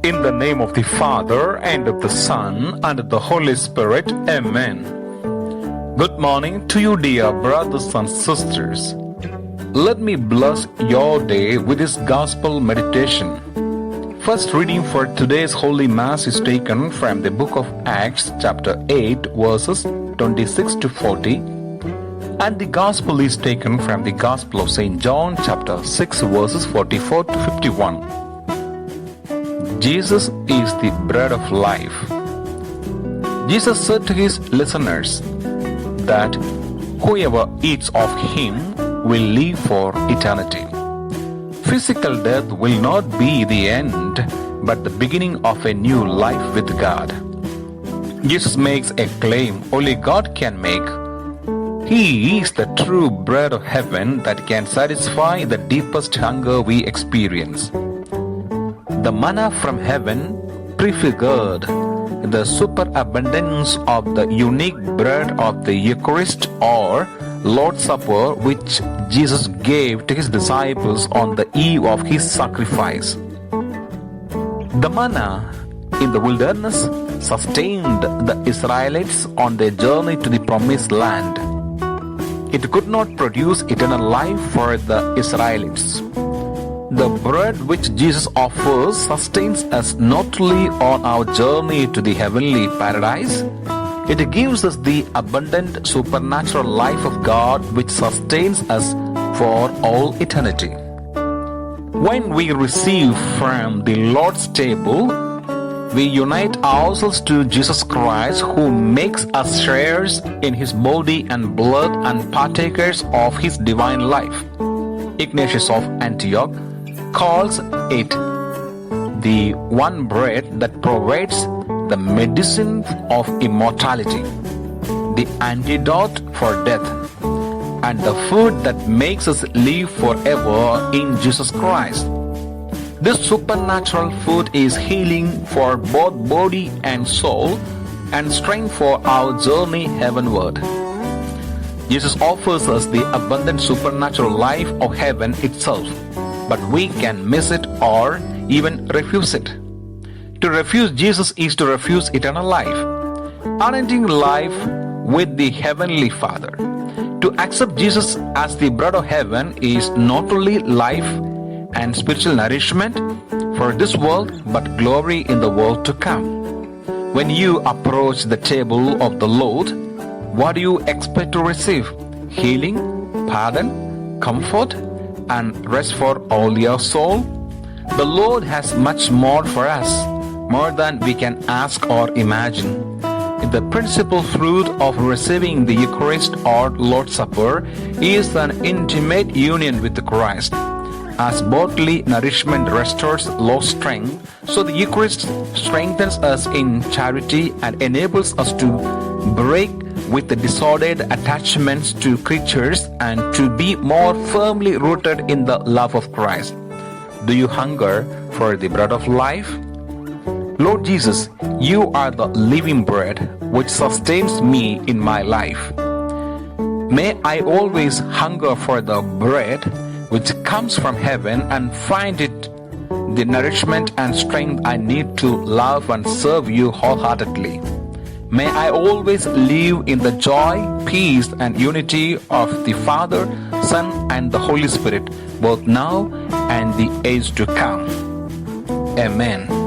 In the name of the Father, and of the Son, and of the Holy Spirit. Amen. Good morning to you, dear brothers and sisters. Let me bless your day with this gospel meditation. First reading for today's Holy Mass is taken from the book of Acts, chapter 8, verses 26 to 40. And the gospel is taken from the Gospel of St. John, chapter 6, verses 44 to 51. Jesus is the bread of life. Jesus said to his listeners that whoever eats of him will live for eternity. Physical death will not be the end, but the beginning of a new life with God. Jesus makes a claim only God can make. He is the true bread of heaven that can satisfy the deepest hunger we experience. The manna from heaven prefigured the superabundance of the unique bread of the Eucharist or Lord's Supper, which Jesus gave to his disciples on the eve of his sacrifice. The manna in the wilderness sustained the Israelites on their journey to the promised land. It could not produce eternal life for the Israelites. The bread which Jesus offers sustains us not only on our journey to the heavenly paradise, it gives us the abundant supernatural life of God which sustains us for all eternity. When we receive from the Lord's table, we unite ourselves to Jesus Christ, who makes us sharers in his body and blood and partakers of his divine life. Ignatius of Antioch calls it the one bread that provides the medicine of immortality, the antidote for death, and the food that makes us live forever in Jesus Christ. This supernatural food is healing for both body and soul and strength for our journey heavenward. Jesus offers us the abundant supernatural life of heaven itself, but we can miss it or even refuse it. To refuse Jesus is to refuse eternal life, unending life with the Heavenly Father. To accept Jesus as the bread of heaven is not only life and spiritual nourishment for this world, but glory in the world to come. When you approach the table of the Lord, what do you expect to receive? Healing, pardon, comfort, and rest for all your soul? The Lord has much more for us, more than we can ask or imagine. The principal fruit of receiving the Eucharist or Lord's Supper is an intimate union with Christ. As bodily nourishment restores lost strength, so the Eucharist strengthens us in charity and enables us to break with the disordered attachments to creatures and to be more firmly rooted in the love of Christ. Do you hunger for the bread of life? Lord Jesus, you are the living bread which sustains me in my life. May I always hunger for the bread which comes from heaven and find it the nourishment and strength I need to love and serve you wholeheartedly. May I always live in the joy, peace, and unity of the Father, Son, and the Holy Spirit, both now and the age to come. Amen.